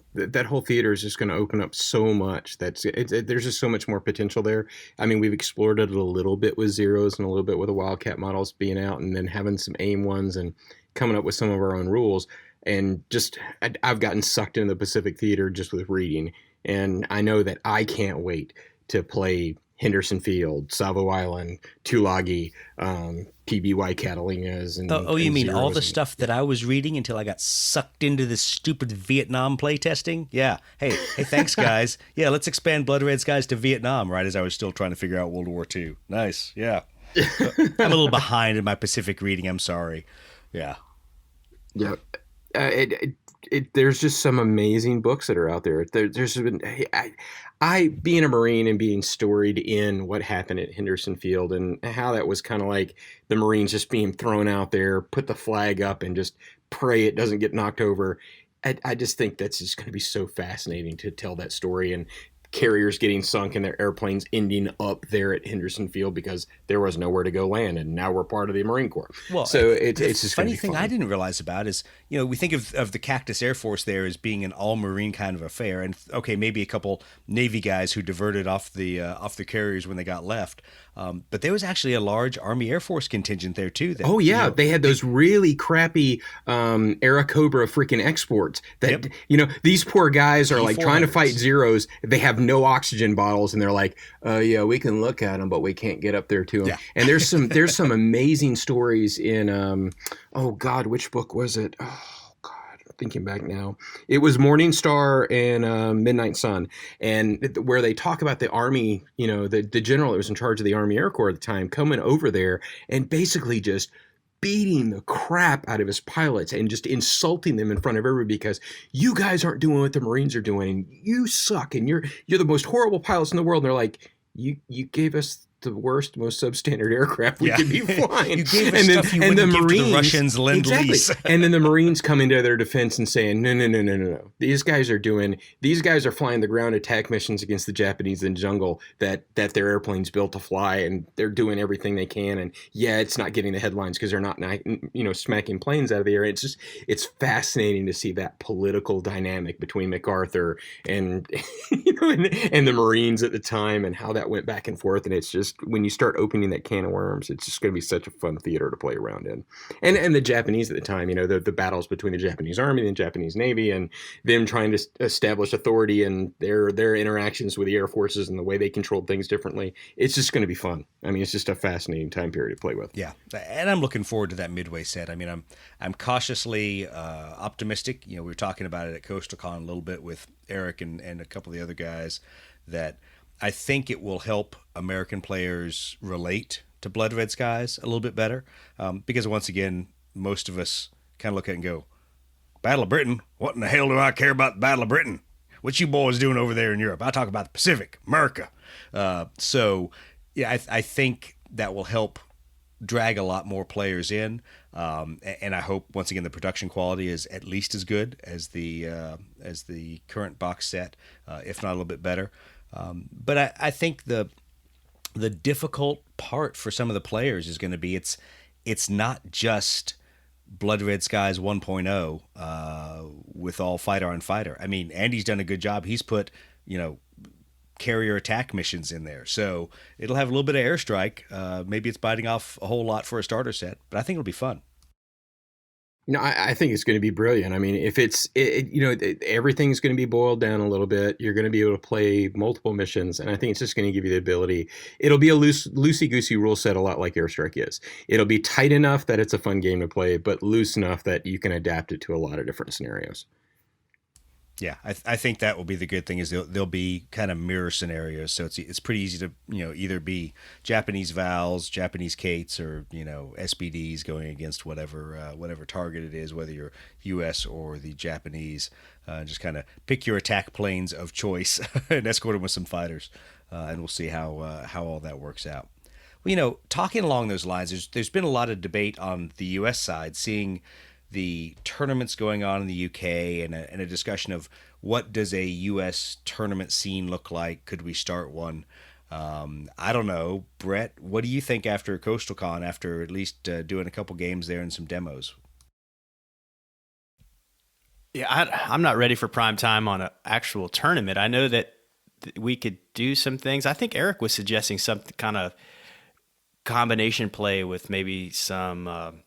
theater is just going to open up so much. There's just so much more potential there. I mean, we've explored it a little bit with Zeros and a little bit with the Wildcat models being out, and then having some AIM ones and coming up with some of our own rules. And just I've gotten sucked into the Pacific Theater just with reading, and I know that I can't wait to play Henderson Field, Savo Island, Tulagi, PBY Catalinas, and you mean all the Zeros stuff that I was reading until I got sucked into this stupid Vietnam playtesting? Yeah. Hey, thanks guys. Yeah, let's expand Blood Red Skies to Vietnam. Right as I was still trying to figure out World War II. Nice. Yeah. I'm a little behind in my Pacific reading. I'm sorry. Yeah. Yeah. There's just some amazing books that are out there. There's been I being a Marine and being storied in what happened at Henderson Field and how that was kind of like the Marines just being thrown out there, put the flag up, and just pray it doesn't get knocked over. I just think that's just going to be so fascinating to tell that story and carriers getting sunk and their airplanes ending up there at Henderson Field because there was nowhere to go land, and now we're part of the Marine Corps. Well, so it's the just funny thing fun. I didn't realize about is, we think of the Cactus Air Force there as being an all Marine kind of affair, and okay, maybe a couple Navy guys who diverted off the carriers when they got left, but there was actually a large Army Air Force contingent there too. That, oh yeah, they had those really crappy Airacobra freaking exports. That these poor guys are like trying to fight Zeros. They have no oxygen bottles, and they're like, yeah, we can look at them, but we can't get up there to them. Yeah. And there's some amazing stories in oh God, which book was it? Oh God, I'm thinking back now. It was Morning Star and Midnight Sun, and where they talk about the Army, the general that was in charge of the Army Air Corps at the time coming over there and basically just beating the crap out of his pilots and just insulting them in front of everybody because you guys aren't doing what the Marines are doing and you suck and you're the most horrible pilots in the world. And they're like, you gave us the worst, most substandard aircraft we could be flying. You gave us stuff you wouldn't give to the Russians Lend-Lease. And then the Marines come into their defense and saying, no. These guys are flying the ground attack missions against the Japanese in the jungle that their airplanes built to fly, and they're doing everything they can. And yeah, it's not getting the headlines because they're not, smacking planes out of the air. It's fascinating to see that political dynamic between MacArthur and, and the Marines at the time and how that went back and forth. And it's just, when you start opening that can of worms, it's just going to be such a fun theater to play around in. And the Japanese at the time, the battles between the Japanese Army and the Japanese Navy and them trying to establish authority and their interactions with the air forces and the way they controlled things differently. It's just going to be fun. I mean, it's just a fascinating time period to play with. Yeah. And I'm looking forward to that Midway set. I mean, I'm cautiously optimistic. We were talking about it at CoastalCon a little bit with Eric and a couple of the other guys, that I think it will help American players relate to Blood Red Skies a little bit better, because once again, most of us kind of look at it and go, Battle of Britain? What in the hell do I care about the Battle of Britain? What you boys doing over there in Europe? I talk about the Pacific, America. So yeah, I think that will help drag a lot more players in, and I hope once again the production quality is at least as good as the current box set, if not a little bit better. But I think the difficult part for some of the players is going to be it's not just Blood Red Skies 1.0 with all fighter on fighter. I mean, Andy's done a good job. He's put carrier attack missions in there, so it'll have a little bit of airstrike. Maybe it's biting off a whole lot for a starter set, but I think it'll be fun. I think it's going to be brilliant. I mean, if everything's going to be boiled down a little bit. You're going to be able to play multiple missions, and I think it's just going to give you the ability. It'll be a loosey-goosey rule set, a lot like Airstrike is. It'll be tight enough that it's a fun game to play, but loose enough that you can adapt it to a lot of different scenarios. Yeah, I think that will be the good thing, is they'll be kind of mirror scenarios. So it's pretty easy to either be Japanese Vals, Japanese Kates, or SBDs going against whatever target it is, whether you're U.S. or the Japanese. Just kind of pick your attack planes of choice and escort them with some fighters, and we'll see how all that works out. Well, talking along those lines, there's been a lot of debate on the U.S. side, seeing the tournaments going on in the UK and a discussion of what does a U.S. tournament scene look like? Could we start one? I don't know. Brett, what do you think after CoastalCon, after at least doing a couple games there and some demos? Yeah, I'm not ready for prime time on an actual tournament. I know that we could do some things. I think Eric was suggesting some kind of combination play with maybe some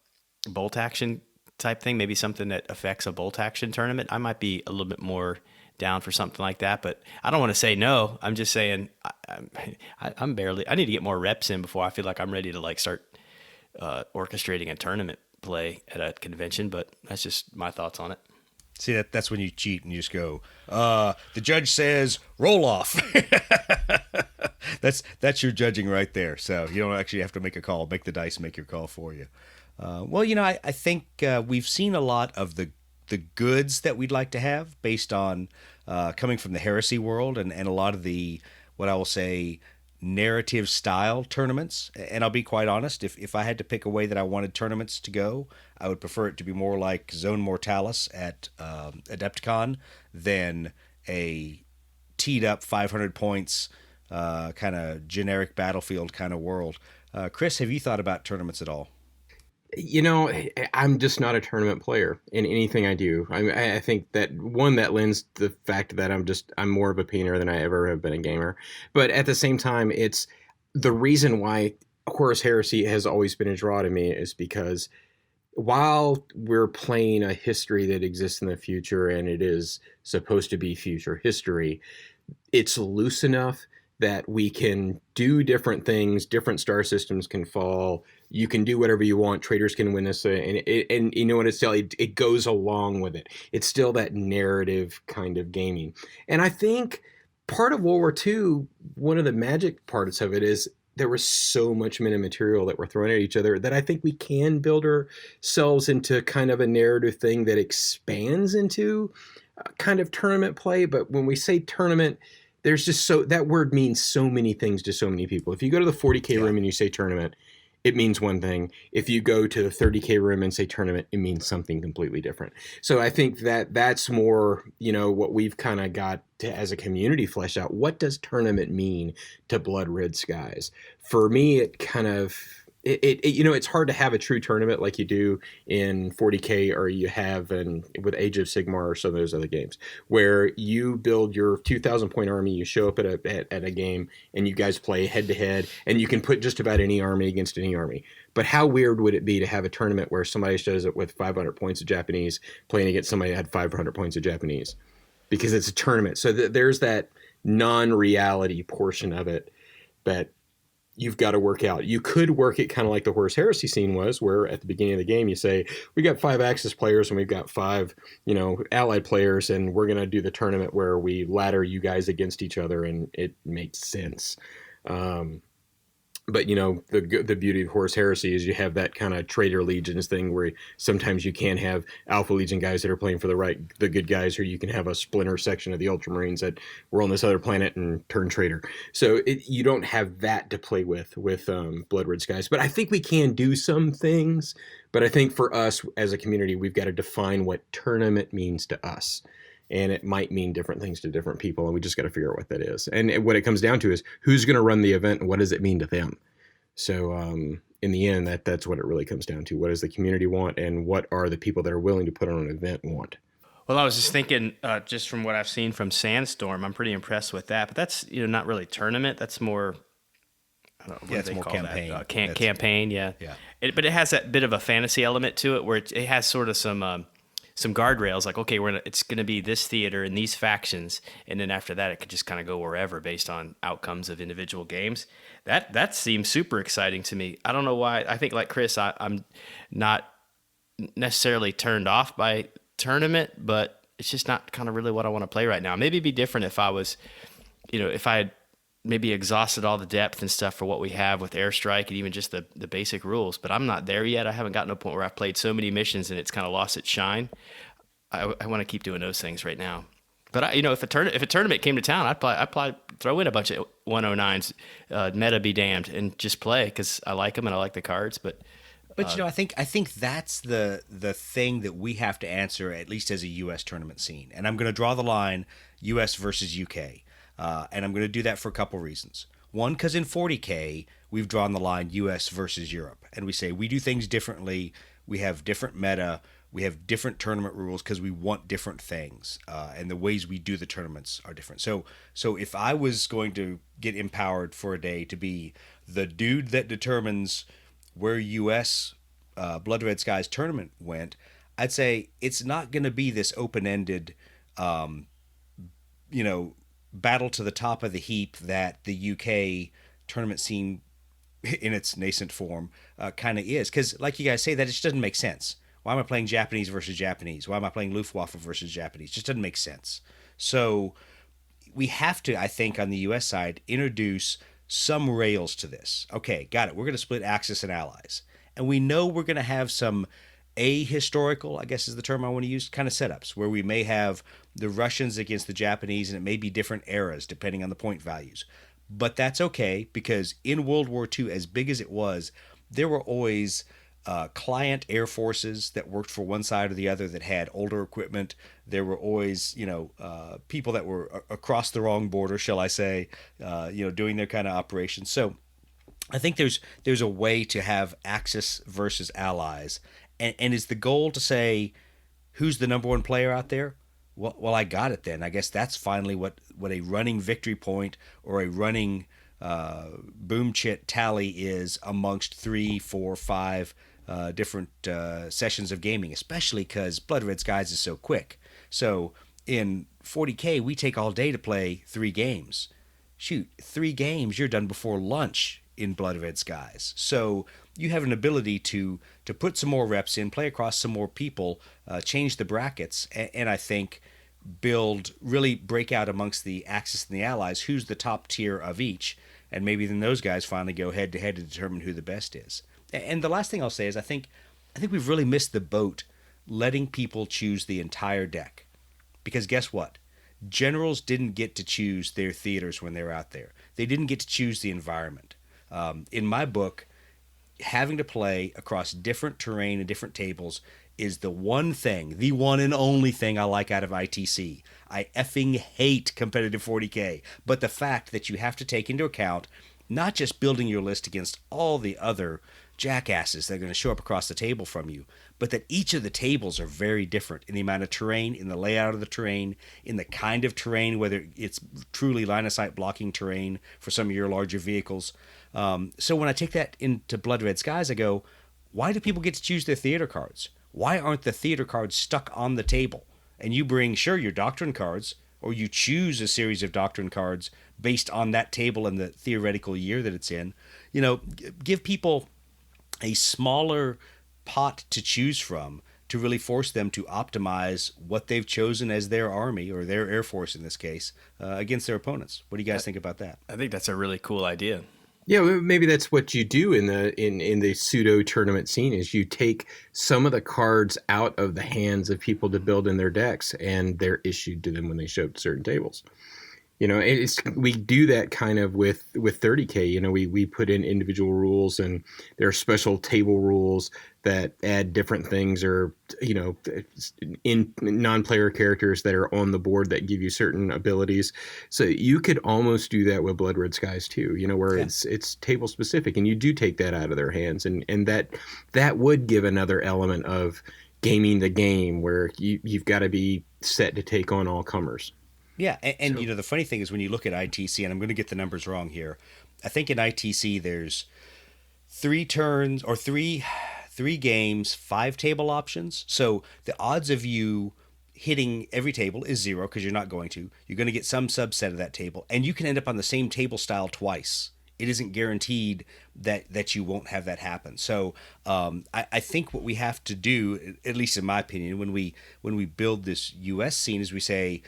bolt action type thing, maybe something that affects a bolt action tournament. I might be a little bit more down for something like that, but I don't want to say no. I'm just saying I need to get more reps in before I feel like I'm ready to start orchestrating a tournament play at a convention, but that's just my thoughts on it. See, that's when you cheat and you just go, the judge says roll off. That's your judging right there. So you don't actually have to make a call. Make the dice make your call for you. I think we've seen a lot of the goods that we'd like to have based on coming from the Heresy world and a lot of the, what I will say, narrative style tournaments. And I'll be quite honest, if I had to pick a way that I wanted tournaments to go, I would prefer it to be more like Zone Mortalis at Adepticon than a teed up 500 points, kind of generic battlefield kind of world. Chris, have you thought about tournaments at all? I'm just not a tournament player in anything I do. I think that that lends the fact that I'm more of a painter than I ever have been a gamer. But at the same time, it's the reason why Horus Heresy has always been a draw to me is because while we're playing a history that exists in the future and it is supposed to be future history, it's loose enough that we can do different things. Different star systems can fall. You can do whatever you want. Traders can win this, and you know what? It goes along with it. It's still that narrative kind of gaming, and I think part of World War II, one of the magic parts of it is there was so much meta material that we're throwing at each other that I think we can build ourselves into kind of a narrative thing that expands into kind of tournament play. But when we say tournament, there's just that word means so many things to so many people. If you go to the 40K room and you say tournament, it means one thing. If you go to the 30K room and say tournament, it means something completely different. So I think that's more, what we've kind of got to, as a community, flesh out. What does tournament mean to Blood Red Skies? For me, it kind of, it's hard to have a true tournament like you do in 40K or you have with Age of Sigmar or some of those other games, where you build your 2,000 point army, you show up at a game, and you guys play head to head, and you can put just about any army against any army. But how weird would it be to have a tournament where somebody shows up with 500 points of Japanese playing against somebody that had 500 points of Japanese? Because it's a tournament. So there's that non-reality portion of it that you've got to work out. You could work it kind of like the Horus Heresy scene was, where at the beginning of the game you say, we got 5 Axis players and we've got 5, allied players, and we're going to do the tournament where we ladder you guys against each other, and it makes sense. But the beauty of Horus Heresy is you have that kind of traitor legions thing where sometimes you can have Alpha Legion guys that are playing for the good guys, or you can have a splinter section of the Ultramarines that were on this other planet and turn traitor. So you don't have that to play with Blood Red Skies. But I think we can do some things. But I think for us as a community, we've got to define what tournament means to us. And it might mean different things to different people, and we just got to figure out what that is. And what it comes down to is who's going to run the event and what does it mean to them. So in the end, that's what it really comes down to. What does the community want, and what are the people that are willing to put on an event want? Well, I was just thinking, just from what I've seen from Sandstorm, I'm pretty impressed with that. But that's not really tournament. That's more. I don't know, what do they more call campaign. That? Campaign, yeah. But it has that bit of a fantasy element to it, where it has sort of some guardrails, like, okay, it's going to be this theater and these factions, and then after that, it could just kind of go wherever based on outcomes of individual games. That seems super exciting to me. I don't know why. I think, like Chris, I'm not necessarily turned off by tournament, but it's just not kind of really what I want to play right now. Maybe it'd be different if I was, if I had maybe exhausted all the depth and stuff for what we have with Airstrike and even just the basic rules, but I'm not there yet. I haven't gotten to a point where I've played so many missions and it's kind of lost its shine. I want to keep doing those things right now. But if a tournament came to town, I'd probably throw in a bunch of 109s, meta be damned, and just play because I like them and I like the cards. But I think that's the thing that we have to answer, at least as a U.S. tournament scene. And I'm going to draw the line U.S. versus U.K. And I'm going to do that for a couple reasons. One, because in 40K, we've drawn the line U.S. versus Europe. And we say we do things differently. We have different meta. We have different tournament rules because we want different things. And the ways we do the tournaments are different. So if I was going to get empowered for a day to be the dude that determines where U.S. Blood Red Skies tournament went, I'd say it's not going to be this open-ended, battle to the top of the heap that the UK tournament scene in its nascent form kind of is. Because like you guys say, that just doesn't make sense. Why am I playing Japanese versus Japanese? Why am I playing Luftwaffe versus Japanese? It just doesn't make sense. So we have to, I think, on the US side, introduce some rails to this. Okay, got it. We're going to split Axis and Allies. And we know we're going to have some ahistorical, I guess is the term I want to use, kind of setups where we may have the Russians against the Japanese, and it may be different eras depending on the point values. But that's okay, because in World War II, as big as it was, there were always client air forces that worked for one side or the other that had older equipment. There were always, people that were across the wrong border, shall I say, doing their kind of operations. So I think there's a way to have Axis versus allies, and is the goal to say who's the number one player out there? Well, I got it then. I guess that's finally what a running victory point or a running boom chit tally is amongst 3, 4, 5 different sessions of gaming, especially because Blood Red Skies is so quick. So in 40K, we take all day to play 3 games. Shoot, 3 games, you're done before lunch in Blood Red Skies. So you have an ability to put some more reps in, play across some more people, change the brackets, and I think really break out amongst the Axis and the Allies who's the top tier of each, and maybe then those guys finally go head to head to determine who the best is. And the last thing I'll say is I think we've really missed the boat letting people choose the entire deck. Because guess what? Generals didn't get to choose their theaters when they were out there. They didn't get to choose the environment. In my book, having to play across different terrain and different tables is the one and only thing I like out of ITC. I effing hate competitive 40K, but the fact that you have to take into account not just building your list against all the other jackasses that are going to show up across the table from you, but that each of the tables are very different in the amount of terrain, in the layout of the terrain, in the kind of terrain, whether it's truly line-of-sight blocking terrain for some of your larger vehicles. So when I take that into Blood Red Skies, I go, why do people get to choose their theater cards? Why aren't the theater cards stuck on the table? And you bring, sure, your doctrine cards, or you choose a series of doctrine cards based on that table and the theoretical year that it's in. Give people a smaller pot to choose from to really force them to optimize what they've chosen as their army, or their air force in this case, against their opponents. What do you guys think about that? I think that's a really cool idea. Yeah, maybe that's what you do in the pseudo tournament scene is you take some of the cards out of the hands of people to build in their decks, and they're issued to them when they show up to certain tables. We do that kind of with 30K. We put in individual rules, and there are special table rules that add different things, or in non-player characters that are on the board that give you certain abilities. So you could almost do that with Blood Red Skies too. Where it's table specific, and you do take that out of their hands, and that would give another element of gaming the game where you've got to be set to take on all comers. Yeah, and the funny thing is when you look at ITC, and I'm going to get the numbers wrong here, I think in ITC there's 3 turns or three games, 5 table options. So the odds of you hitting every table is 0 because you're not going to. You're going to get some subset of that table, and you can end up on the same table style twice. It isn't guaranteed that you won't have that happen. So I think what we have to do, at least in my opinion, when we build this U.S. scene, is we say,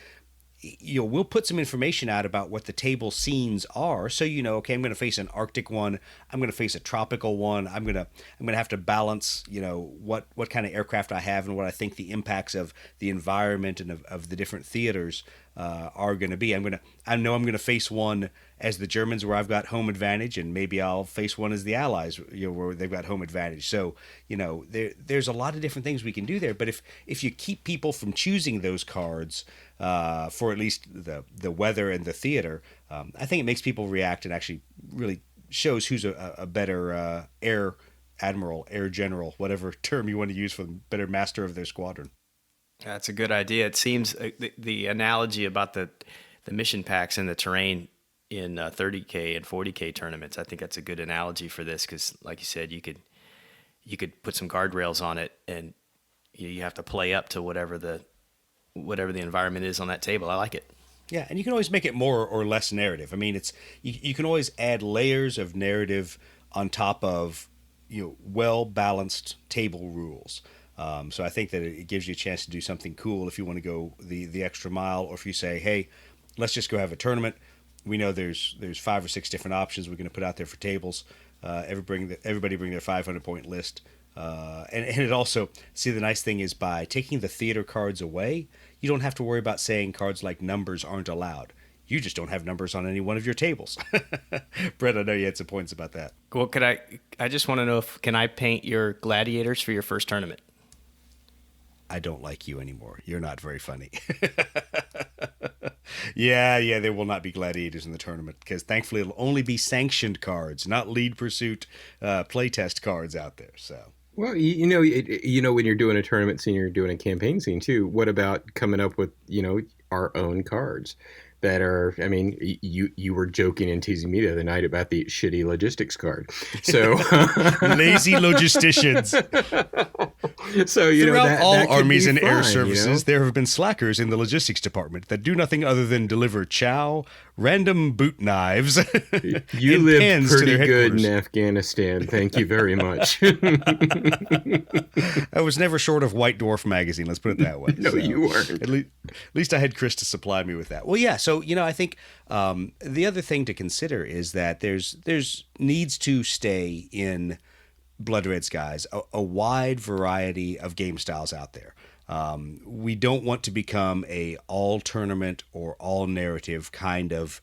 we'll put some information out about what the table scenes are. So, okay, I'm going to face an Arctic one. I'm going to face a tropical one. I'm going to have to balance, what kind of aircraft I have and what I think the impacts of the environment and of the different theaters are going to be. I know I'm going to face one as the Germans where I've got home advantage, and maybe I'll face one as the Allies, where they've got home advantage. So, there's a lot of different things we can do there. But if you keep people from choosing those cards, for at least the weather and the theater, I think it makes people react and actually really shows who's a better air admiral, air general, whatever term you want to use for the better master of their squadron. That's a good idea. It seems the analogy about the mission packs and the terrain in 30K and 40K tournaments, I think that's a good analogy for this because, like you said, you could put some guardrails on it, and you have to play up to whatever the environment is on that table. I like it. Yeah, and you can always make it more or less narrative. I mean, it's you can always add layers of narrative on top of well-balanced table rules. So I think that it gives you a chance to do something cool if you want to go the extra mile, or if you say, hey, let's just go have a tournament. We know there's 5 or 6 different options we're going to put out there for tables. Everybody bring their 500-point list. And it also, see, the nice thing is by taking the theater cards away, you don't have to worry about saying cards like numbers aren't allowed. You just don't have numbers on any one of your tables. Brett, I know you had some points about that. Well, I just want to know can I paint your gladiators for your first tournament? I don't like you anymore. You're not very funny. Yeah, there will not be gladiators in the tournament because thankfully it'll only be sanctioned cards, not lead pursuit playtest cards out there. So. Well, when you're doing a tournament scene, you're doing a campaign scene too. What about coming up with, our own cards that are, I mean, you were joking and teasing me the other night about the shitty logistics card. So lazy logisticians. So, throughout all that armies and air fun, services, there have been slackers in the logistics department that do nothing other than deliver chow, random boot knives, You and lived pens to pretty their good headquarters. in Afghanistan. Thank you very much. I was never short of White Dwarf magazine. Let's put it that way. No, you weren't. At least I had Chris to supply me with that. Well, yeah. So I think the other thing to consider is that there's needs to stay in Blood Red Skies a wide variety of game styles out there. We don't want to become a all tournament or all narrative kind of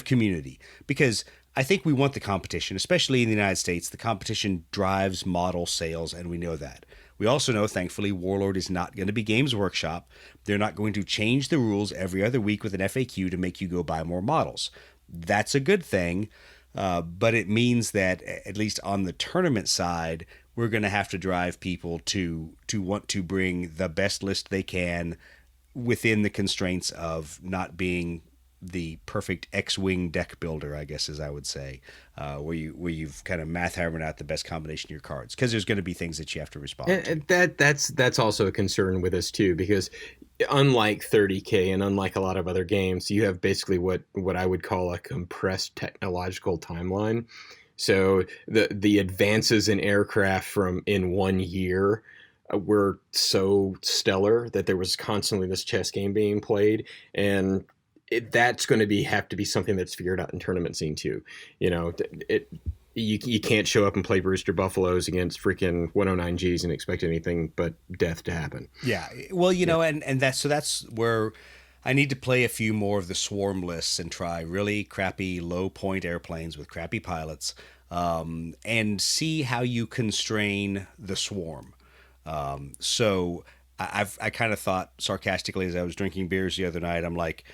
community, because I think we want the competition, especially in the United States. The competition drives model sales, and we know that. We also know, thankfully, Warlord is not going to be Games Workshop. They're not going to change the rules every other week with an FAQ to make you go buy more models. That's a good thing, but it means that, at least on the tournament side, we're going to have to drive people to want to bring the best list they can within the constraints of not being the perfect X-Wing deck builder, I guess, as I would say, where you've kind of math hammered out the best combination of your cards, because there's going to be things that you have to respond to. And that's also a concern with us too, because unlike 30K and unlike a lot of other games, you have basically what I would call a compressed technological timeline. So the advances in aircraft from in 1 year were so stellar that there was constantly this chess game being played, and that's going to have to be something that's figured out in tournament scene too. You can't show up and play Brewster Buffaloes against freaking 109Gs and expect anything but death to happen. Yeah. Well, and that's where I need to play a few more of the swarm lists and try really crappy low point airplanes with crappy pilots, and see how you constrain the swarm. So I kind of thought sarcastically as I was drinking beers the other night, I'm like,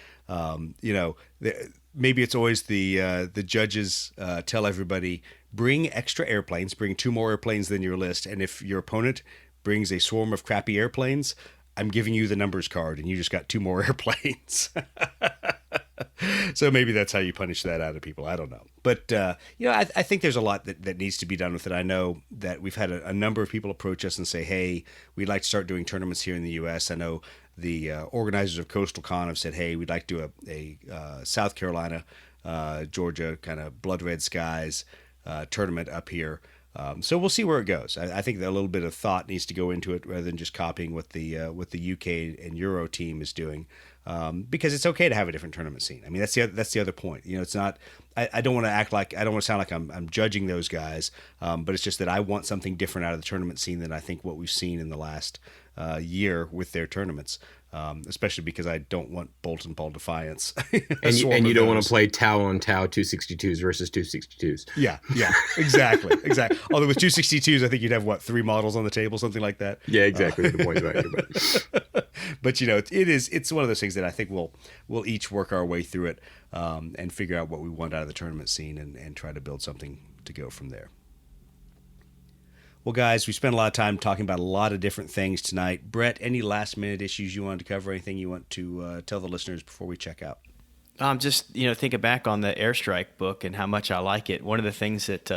maybe it's always the judges tell everybody, bring extra airplanes, bring 2 more airplanes than your list, and if your opponent brings a swarm of crappy airplanes, I'm giving you the numbers card, and you just got 2 more airplanes. So maybe that's how you punish that out of people. I don't know. But, I think there's a lot that needs to be done with it. I know that we've had a number of people approach us and say, hey, we'd like to start doing tournaments here in the U.S. I know the organizers of CoastalCon have said, hey, we'd like to do a South Carolina, Georgia kind of Blood Red Skies tournament up here. So we'll see where it goes. I think that a little bit of thought needs to go into it rather than just copying what the UK and Euro team is doing, because it's okay to have a different tournament scene. I mean, that's the other point. It's not. I don't want to act like, I don't want to sound like I'm judging those guys, but it's just that I want something different out of the tournament scene than I think what we've seen in the last year with their tournaments. Especially because I don't want Bolt and Ball Defiance. and you don't want to play Tau on Tau 262s versus 262s. Yeah, exactly. Although with 262s, I think you'd have, 3 models on the table, something like that. Yeah, exactly. The point about it. But it's one of those things that I think we'll each work our way through it, and figure out what we want out of the tournament scene and try to build something to go from there. Well, guys, we spent a lot of time talking about a lot of different things tonight. Brett, any last-minute issues you wanted to cover? Anything you want to tell the listeners before we check out? Just thinking back on the Airstrike book and how much I like it. One of the things that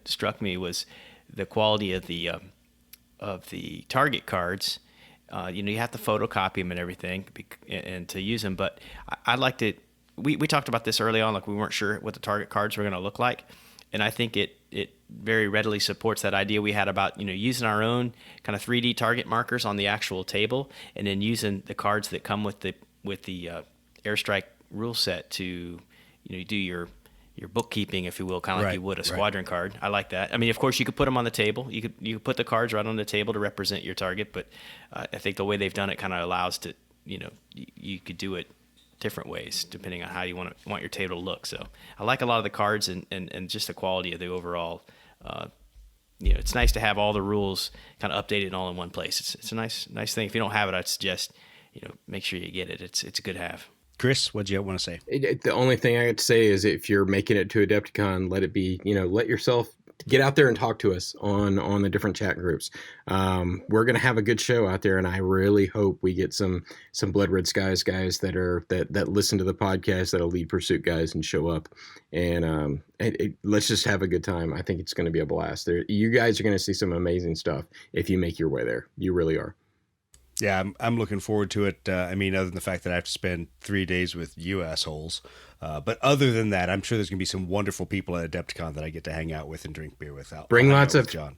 struck me was the quality of the target cards. You have to photocopy them and everything and to use them. But I liked it. We talked about this early on, like we weren't sure what the target cards were going to look like. And I think it very readily supports that idea we had about, using our own kind of 3D target markers on the actual table, and then using the cards that come with the Airstrike rule set to, do your bookkeeping, if you will, kind of like you would a squadron card. I like that. I mean, of course, you could put them on the table. You could put the cards right on the table to represent your target, but I think the way they've done it kind of allows to, you could do it different ways depending on how you want your table to look. So I like a lot of the cards and just the quality of the overall. It's nice to have all the rules kind of updated all in one place. It's a nice thing. If you don't have it, I'd suggest make sure you get it. It's a good have. Chris, what do you want to say? The only thing I got to say is if you're making it to Adepticon, let it be, let yourself get out there and talk to us on the different chat groups. We're going to have a good show out there, and I really hope we get some Blood Red Skies guys that listen to the podcast, that'll lead Pursuit guys and show up. And let's just have a good time. I think it's going to be a blast. You guys are going to see some amazing stuff if you make your way there. You really are. Yeah, I'm looking forward to it. Other than the fact that I have to spend 3 days with you assholes. But other than that, I'm sure there's going to be some wonderful people at Adepticon that I get to hang out with and drink beer with. Bring lots of hand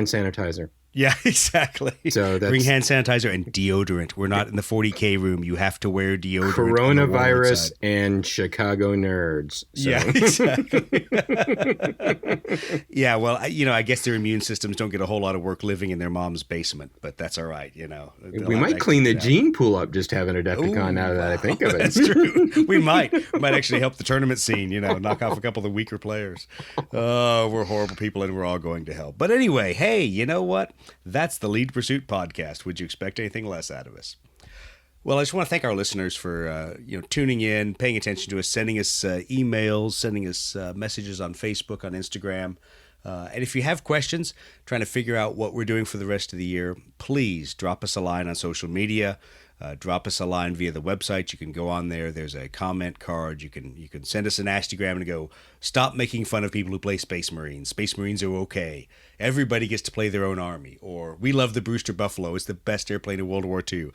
sanitizer. Yeah, exactly. So bring hand sanitizer and deodorant. We're not in the 40K room. You have to wear deodorant. Coronavirus and Chicago nerds. So. Yeah, exactly. Yeah, well, I guess their immune systems don't get a whole lot of work living in their mom's basement, but that's all right. We might clean the gene pool up just having Adepticon now that I think of it. That's true. We might actually help the tournament scene, knock off a couple of the weaker players. Oh, we're horrible people and we're all going to hell. But anyway, hey, you know what? That's the Lead Pursuit podcast. Would you expect anything less out of us? Well, I just want to thank our listeners for tuning in, paying attention to us, sending us emails, sending us messages on Facebook, on Instagram. And if you have questions, trying to figure out what we're doing for the rest of the year, please drop us a line on social media. Drop us a line via the website. You can go on there. There's a comment card. You can send us an Instagram and go, stop making fun of people who play Space Marines. Space Marines are okay. Everybody gets to play their own army. Or we love the Brewster Buffalo. It's the best airplane in World War II.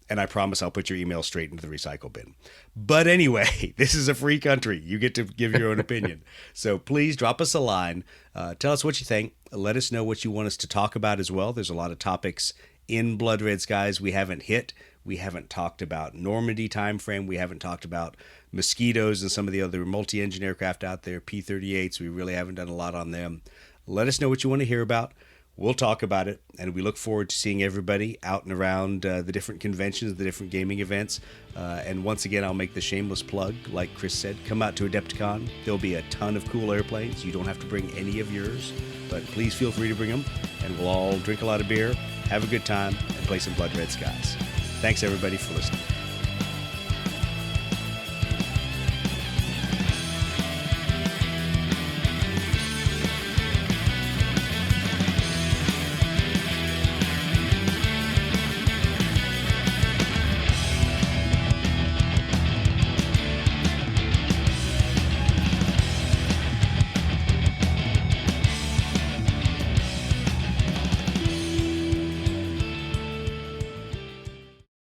And I promise I'll put your email straight into the recycle bin. But anyway, this is a free country. You get to give your own opinion. So please drop us a line. Tell us what you think. Let us know what you want us to talk about as well. There's a lot of topics in Blood Red Skies we haven't hit. We haven't talked about Normandy time frame. We haven't talked about mosquitoes and some of the other multi-engine aircraft out there, P-38s. We really haven't done a lot on them. Let us know what you want to hear about. We'll talk about it, and we look forward to seeing everybody out and around the different conventions, the different gaming events. And once again, I'll make the shameless plug. Like Chris said, come out to Adepticon. There'll be a ton of cool airplanes. You don't have to bring any of yours, but please feel free to bring them, and we'll all drink a lot of beer, have a good time, and play some Blood Red Skies. Thanks, everybody, for listening.